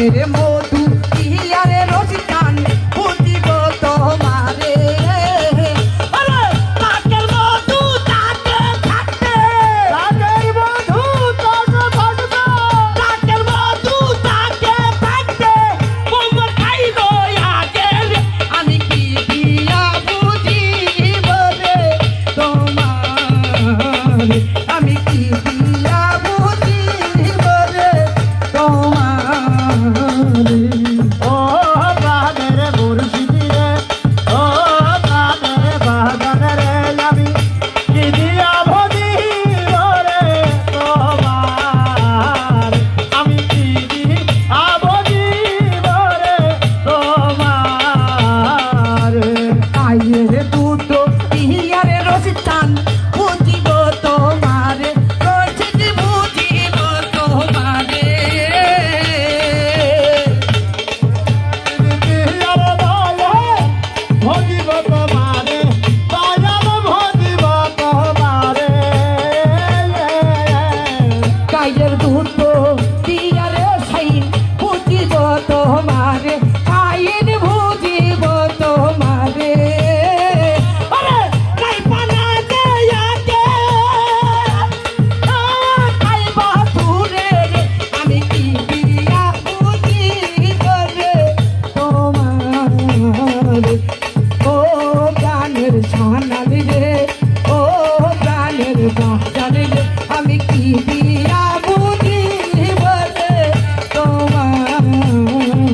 গায়ের মধু ইয়ারে রসিকান বুঝিব তোমারে কাকের মধু তাকে থাকতে কাকের মধু তাকে থাকতে কাকের মধু তাকে থাকতে বলব খাইব আগে রে আমি কি দিয়া বুঝিব রে তোমারে আমি কি দিয়া বুঝিব রে তোমারে ও প্রাণের মুর্শিদি রে ও প্রাণের বাগান রে আমি কি দিয়া ভজিব রে তোমার আমি কি দিয়া ভজিব রে তোমার গায়ের দুধ ইয়ারে রসিকান বুঝিব তোমারে রসিদ বুঝিব তোমারে ভজিব তোমারে বাজাব ভজিব তোমারে গায়ের দুধ ইয়ারে সাইন বুঝিব তোমারে